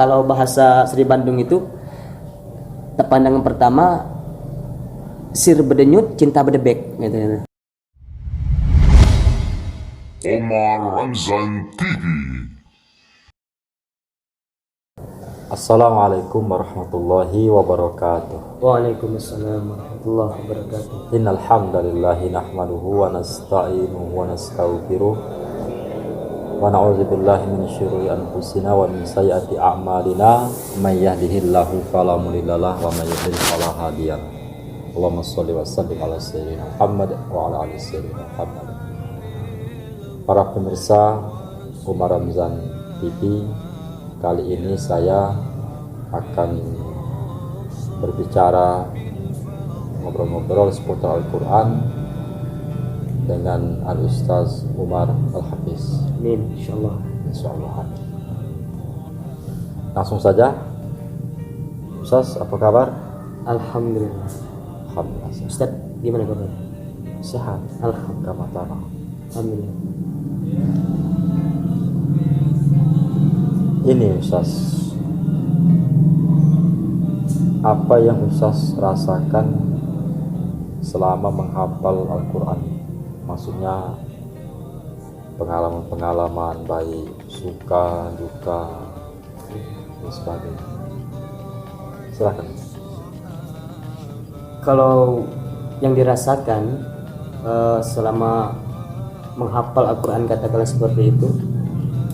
kalau bahasa Sri Bandung itu pandangan pertama sir bedenyut cinta bedebek gitu. Omar Ramzan TV. Assalamualaikum warahmatullahi wabarakatuh. Waalaikumsalam warahmatullahi wabarakatuh. Innal hamdalillahi nahmaduhu wa nasta'inuhu wa nastaghfiruh wa na'udzu billahi min syururi anfusina wa min sayyiati a'malina may yahdihillahu fala mudhillalah wa may yudhlil fala hadiyalah. Allahumma shalli wa sallim ala sayyidina Muhammad wa ala ali sayyidina Muhammad. Para pemirsa Omar Ramzan TV, kali ini saya akan berbicara ngobrol-ngobrol seputar Al-Quran dengan Al-Ustaz Umar Al-Hafiz. Amin, insyaallah. Insyaallah. Langsung saja, Ustaz, apa kabar? Alhamdulillah. Alhamdulillah. Ustaz, gimana kabar? Sehat. Alhamdulillah. Alhamdulillah. Ini Ustaz, apa yang Ustaz rasakan selama menghafal Al-Quran? Maksudnya pengalaman-pengalaman baik suka, duka, dan sebagainya. Silakan. Kalau yang dirasakan selama menghafal Al-Quran, katakanlah seperti itu,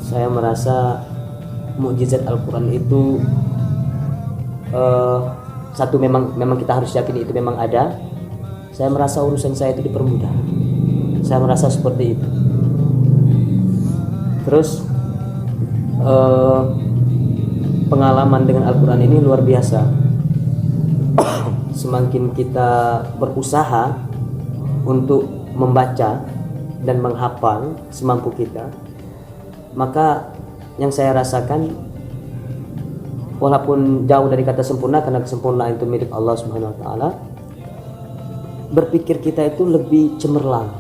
saya merasa mukjizat Al-Quran itu satu, memang kita harus yakin itu memang ada. Saya merasa urusan saya itu dipermudah. Saya merasa seperti itu. Terus pengalaman dengan Al-Quran ini luar biasa. Semakin kita berusaha untuk membaca dan menghafal semampu kita, maka yang saya rasakan, walaupun jauh dari kata sempurna, karena kesempurnaan itu milik Allah Subhanahu wa taala, berpikir kita itu lebih cemerlang.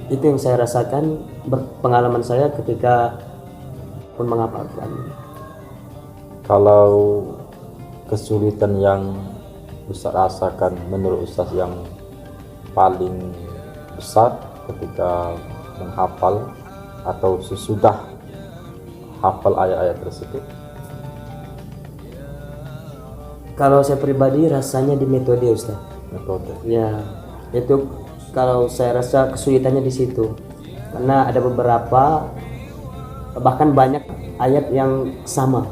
Itu yang saya rasakan, pengalaman saya ketika pun menghafal Al-Quran. Kalau kesulitan yang Ustaz rasakan, menurut Ustaz yang paling besar ketika menghafal atau sesudah hafal ayat-ayat tersebut? Kalau saya pribadi rasanya di metode, Ustaz. Metode. Ya, itu kalau saya rasa kesulitannya di situ. Karena ada beberapa, bahkan banyak ayat yang sama.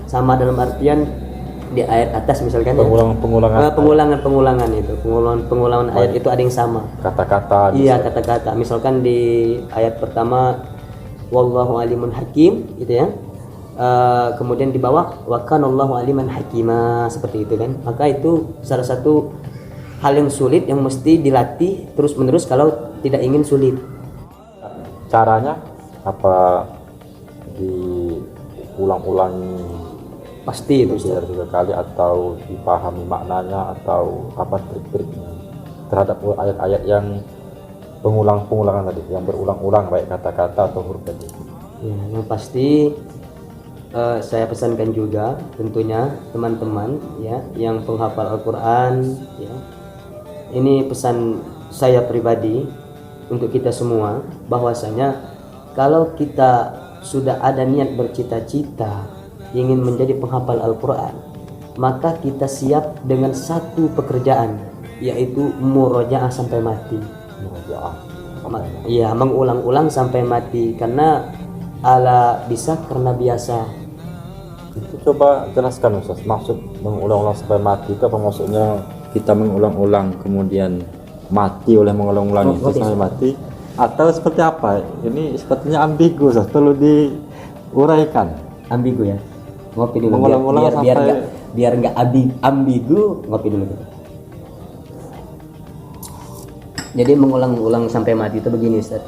Sama dalam artian di ayat atas misalkan pengulangan itu. Pengulangan ayat itu ada yang sama. Kata-kata. Iya, kata-kata. Misalkan di ayat pertama wallahu alimun hakim gitu ya. Kemudian di bawah wa kanallahu aliman hakima, seperti itu kan. Maka itu salah satu hal yang sulit yang mesti dilatih terus-menerus kalau tidak ingin sulit. Caranya apa? Diulang-ulangi Pasti itu tiga kali, atau dipahami maknanya, atau apa trik-triknya terhadap ayat-ayat yang pengulangan tadi, yang berulang-ulang baik kata-kata atau huruf tadi? Ya, yang pasti saya pesankan juga tentunya teman-teman ya yang penghafal Al-Quran ya. Ini pesan saya pribadi untuk kita semua, bahwasanya kalau kita sudah ada niat bercita-cita ingin menjadi penghafal Al-Quran, maka kita siap dengan satu pekerjaan, yaitu murojaah sampai mati. Iya, mengulang-ulang sampai mati, karena ala bisa karena biasa. Itu coba jelaskan Ustaz, maksud mengulang-ulang sampai mati itu apa? Maksudnya kita mengulang-ulang kemudian mati oleh mengulang-ulang itu sampai mati, atau seperti apa? Ini sepertinya ambigu Ustaz, perlu diuraikan. Ambigu ya. Ngopi dulu Mengulang-ulang biar nggak ambigu, ngopi dulu gitu. Jadi mengulang-ulang sampai mati itu begini Ustaz.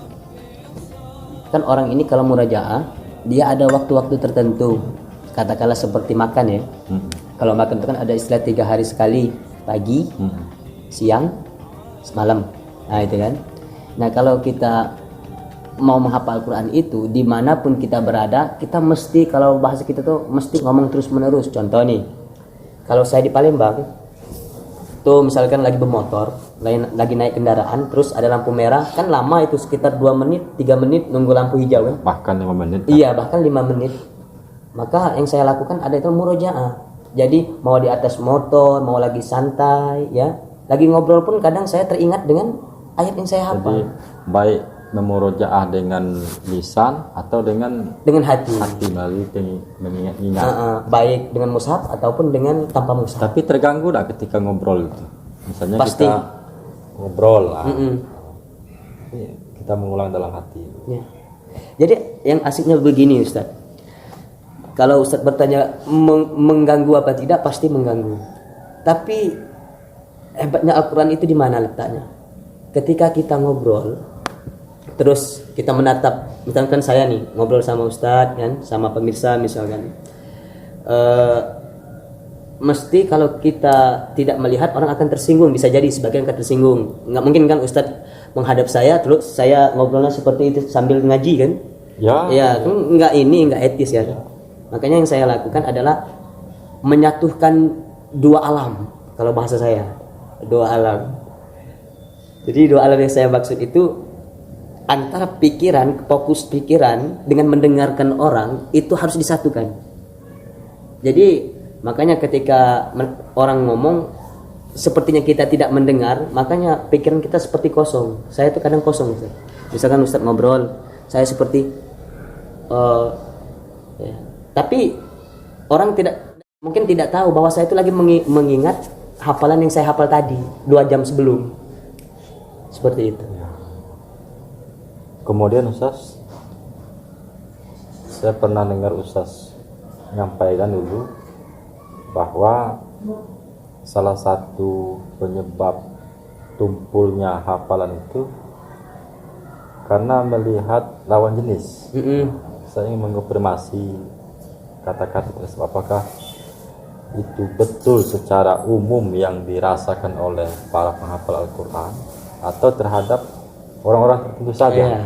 Kan orang ini kalau murajaah, dia ada waktu-waktu tertentu. Katakanlah seperti makan ya. Kalau makan itu kan ada istilah 3 hari sekali, pagi, siang, malam. Nah itu kan. Nah kalau kita mau menghafal Al-Quran itu dimanapun kita berada, kita mesti, kalau bahasa kita tuh mesti ngomong terus menerus. Contoh nih, kalau saya di Palembang tuh misalkan lagi bermotor, lagi naik kendaraan, terus ada lampu merah, kan lama itu sekitar 2 menit 3 menit nunggu lampu hijau kan, bahkan 5 menit. iya bahkan 5 menit. Maka yang saya lakukan ada itu murojaah. Jadi mau di atas motor, mau lagi santai ya, lagi ngobrol pun kadang saya teringat dengan ayat yang saya Jadi hafal. baik memurojaah dengan lisan atau dengan Hati. melalui mengingat. Baik dengan mushaf ataupun dengan tanpa mushaf. Tapi terganggu tak ketika ngobrol itu? Misalnya Pasti. kita ngobrol lah, Mm-mm. kita mengulang dalam hati. Ya. Jadi yang asiknya begini Ustaz. Kalau Ustaz bertanya mengganggu apa tidak, pasti mengganggu. Tapi hebatnya Al-Quran itu di mana letaknya? Ketika kita ngobrol, terus kita menatap, misalkan saya nih ngobrol sama Ustadz kan, sama pemirsa misalkan, mesti kalau kita tidak melihat orang akan tersinggung, bisa jadi sebagian akan tersinggung. Nggak mungkin kan Ustadz menghadap saya terus saya ngobrolnya seperti itu sambil ngaji kan? Ya kan nggak etis ya. Makanya yang saya lakukan adalah menyatukan dua alam, kalau bahasa saya, dua alam. Jadi dua alam yang saya maksud itu antara pikiran, fokus pikiran dengan mendengarkan orang itu harus disatukan. Jadi makanya ketika orang ngomong sepertinya kita tidak mendengar, makanya pikiran kita seperti kosong. Saya itu kadang kosong Ustaz. Misalkan Ustaz ngobrol, saya seperti ya. Tapi orang mungkin tidak tahu bahwa saya itu lagi mengingat hafalan yang saya hafal tadi 2 jam sebelum. Seperti itu. Kemudian Ustaz, saya pernah dengar Ustaz menyampaikan dulu bahwa salah satu penyebab tumpulnya hafalan itu karena melihat lawan jenis. Saya ingin mengkonfirmasi kata-kata tersebut, apakah itu betul secara umum yang dirasakan oleh para penghafal Al-Quran atau terhadap orang-orang tertentu saja?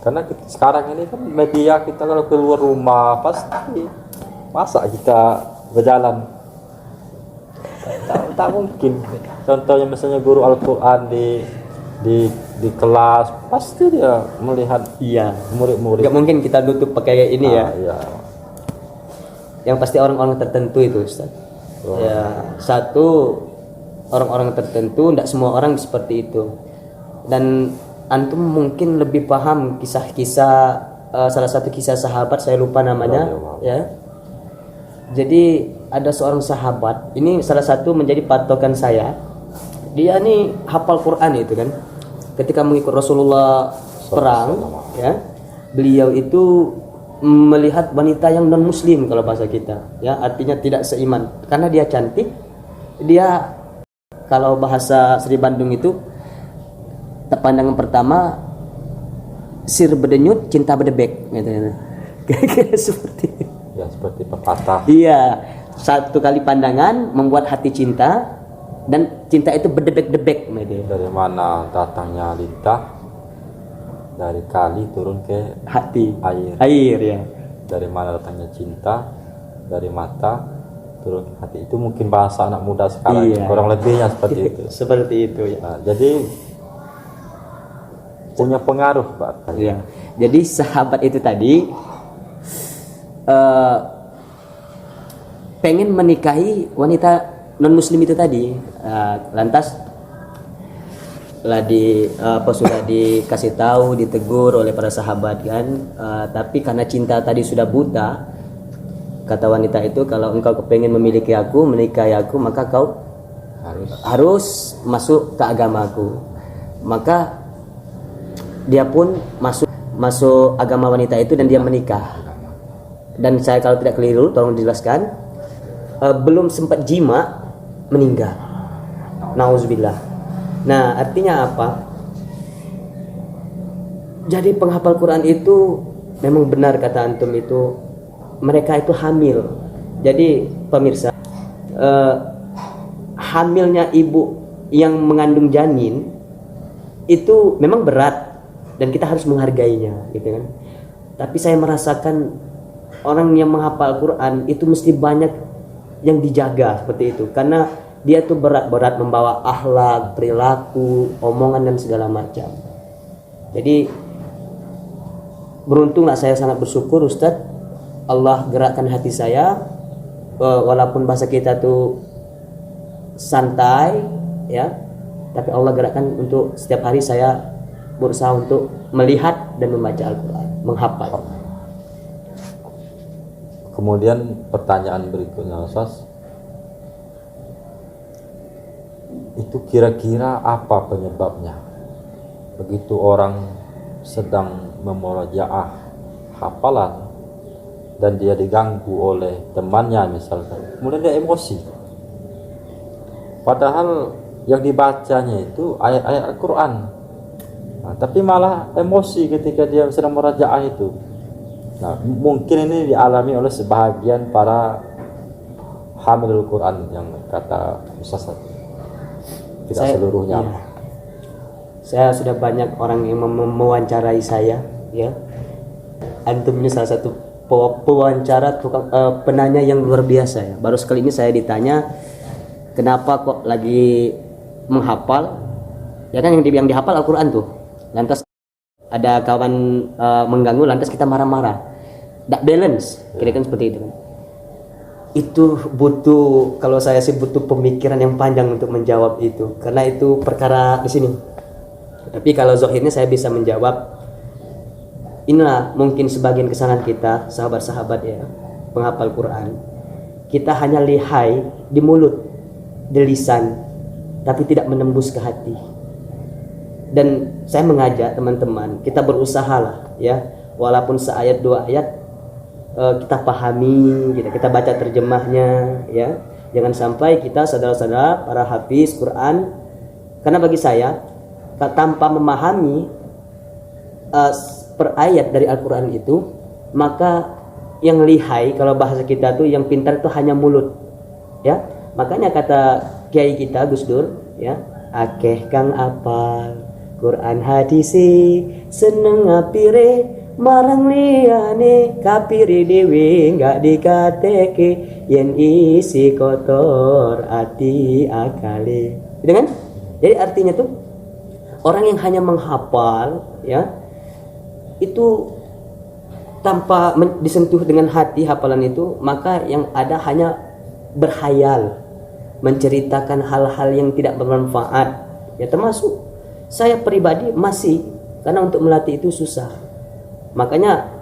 Karena sekarang ini kan media, kita kalau keluar rumah pasti masa kita berjalan, tak mungkin. Contohnya misalnya guru Al-Quran di kelas, pasti dia melihat murid-murid. Gak mungkin kita tutup pakai ini ya. Iya. Yang pasti orang-orang tertentu itu Ustaz. Ya, satu orang-orang tertentu, tidak semua orang seperti itu. Dan antum mungkin lebih paham kisah-kisah, salah satu kisah sahabat, saya lupa namanya ya. Jadi ada seorang sahabat, ini salah satu menjadi patokan saya. Dia nih hafal Quran itu kan. Ketika mengikut Rasulullah perang ya, beliau itu melihat wanita yang non muslim kalau bahasa kita ya, artinya tidak seiman. Karena dia cantik, dia kalau bahasa Sri Bandung itu pandangan pertama sir berdenyut cinta berdebek gitu. Kira-kira seperti itu. Ya, seperti pepatah. Iya, satu kali pandangan membuat hati cinta, dan cinta itu berdebek-debek gitu. Dari mana datangnya lintah? Dari kali turun ke Hati. Air ya. Dari mana datangnya cinta? Dari mata turun ke hati. Itu mungkin bahasa anak muda sekarang. Iya. Kurang lebihnya seperti itu. Seperti itu ya. Nah, jadi punya pengaruh Pak. Ya. Jadi sahabat itu tadi pengen menikahi wanita non muslim itu tadi. Lantas sudah dikasih tahu, ditegur oleh para sahabat kan. Tapi karena cinta tadi sudah buta, kata wanita itu, kalau engkau kepengen memiliki aku, menikahi aku, maka kau harus masuk ke agamaku. Maka dia pun masuk agama wanita itu dan dia menikah. Dan saya kalau tidak keliru, tolong dijelaskan, belum sempat jima meninggal. Nauzubillah. Nah, artinya apa? Jadi penghafal Quran itu memang benar kata antum itu, mereka itu hamil. Jadi pemirsa, hamilnya ibu yang mengandung janin itu memang berat. dan kita harus menghargainya gitu kan. Tapi saya merasakan orang yang menghafal Al-Quran itu mesti banyak yang dijaga seperti itu, karena dia tuh berat-berat membawa akhlak, perilaku, omongan dan segala macam. Jadi beruntunglah, saya sangat bersyukur Ustadz, Allah gerakkan hati saya, walaupun bahasa kita tuh santai ya, tapi Allah gerakkan untuk setiap hari saya berusaha untuk melihat dan membaca Al-Quran, menghafal. Kemudian pertanyaan berikutnya Ustaz, itu kira-kira apa penyebabnya begitu orang sedang memurajaah hafalan dan dia diganggu oleh temannya misalkan, kemudian dia emosi, padahal yang dibacanya itu ayat-ayat Al-Quran, tapi malah emosi ketika dia sedang murajaah itu. Nah, mungkin ini dialami oleh sebahagian para hamilul Quran yang kata Ustaz, tidak seluruhnya. Iya. Saya sudah banyak orang yang mewawancarai saya ya. Antum ini salah satu pewawancara penanya yang luar biasa ya. Baru sekali ini saya ditanya kenapa kok lagi menghafal, ya kan yang dihafal Al-Quran tuh, lantas ada kawan mengganggu, lantas kita marah-marah, tidak balance, kira-kira seperti itu kan. Itu butuh, kalau saya sih butuh pemikiran yang panjang untuk menjawab itu, karena itu perkara di sini. Tapi kalau zahirnya saya bisa menjawab, inilah mungkin sebagian kesalahan kita sahabat-sahabat ya, penghafal Quran. Kita hanya lihai di mulut, di lisan, tapi tidak menembus ke hati. Dan saya mengajak teman-teman, kita berusahalah ya, walaupun seayat dua ayat kita pahami, kita baca terjemahnya ya. Jangan sampai kita saudara-saudara para hafiz Quran, karena bagi saya tanpa memahami per ayat dari Al-Quran itu, maka yang lihai, kalau bahasa kita tuh yang pintar itu hanya mulut ya. Makanya kata kiai kita Gus Dur ya, akeh kang apal Quran hadisi seneng ngapire marang liyane kapire dewe nggak dikateke yen isi kotor ati akale, gitu kan? Jadi artinya tuh orang yang hanya menghafal ya, itu tanpa disentuh dengan hati hafalan itu, maka yang ada hanya berhayal, menceritakan hal-hal yang tidak bermanfaat ya. Termasuk saya pribadi masih, karena untuk melatih itu susah. Makanya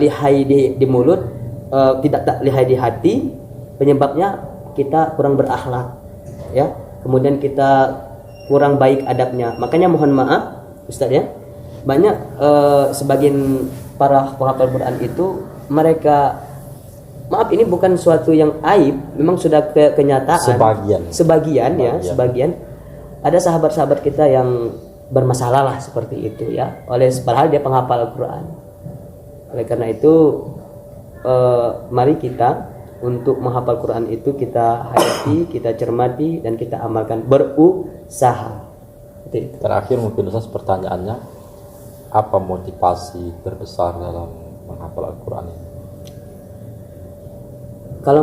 lihai di mulut, tidak lihai di hati, penyebabnya kita kurang berakhlak ya. Kemudian kita kurang baik adabnya. Makanya mohon maaf Ustaz ya, banyak sebagian para penghafal Quran itu mereka, maaf ini bukan suatu yang aib, memang sudah kenyataan. Sebagian ya, sebagian ada sahabat-sahabat kita yang bermasalah lah seperti itu ya, oleh padahal dia penghafal Al-Quran. Oleh karena itu mari kita untuk menghafal Quran itu kita hayati, kita cermati, dan kita amalkan, berusaha. Terakhir mungkin Ustaz pertanyaannya, apa motivasi terbesar dalam menghafal Al-Quran ini? Kalau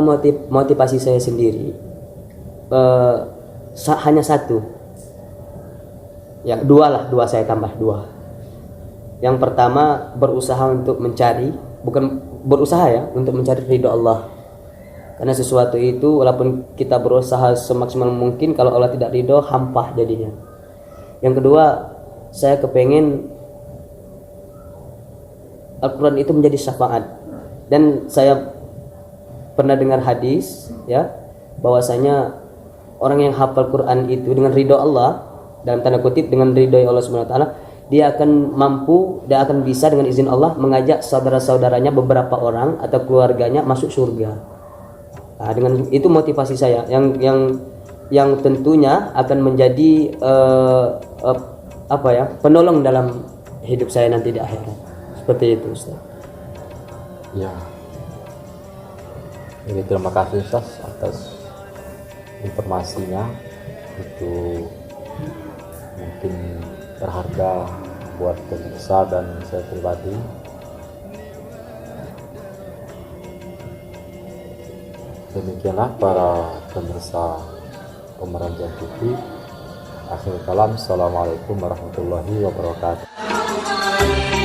motivasi saya sendiri hanya satu ya, dua saya tambah dua. Yang pertama, berusaha untuk mencari, bukan berusaha ya, untuk mencari ridho Allah. Karena sesuatu itu walaupun kita berusaha semaksimal mungkin, kalau Allah tidak ridho, hampa jadinya. Yang kedua, saya kepengen Al-Quran itu menjadi syafaat. Dan saya pernah dengar hadis ya, bahwasanya orang yang hafal Quran itu dengan ridho Allah, dalam tanda kutip dengan ridho Allah Subhanahu wa taala, dia akan mampu, dia akan bisa dengan izin Allah mengajak saudara-saudaranya, beberapa orang atau keluarganya masuk surga. Nah, dengan itu motivasi saya yang tentunya akan menjadi penolong dalam hidup saya nanti di akhirat. Seperti itu Ustaz. Ya. Jadi terima kasih Ustaz atas informasinya, itu mungkin berharga buat pemirsa dan saya pribadi. Demikianlah para pemirsa Pemeranjang TV. Akhir kalam, assalamualaikum warahmatullahi wabarakatuh.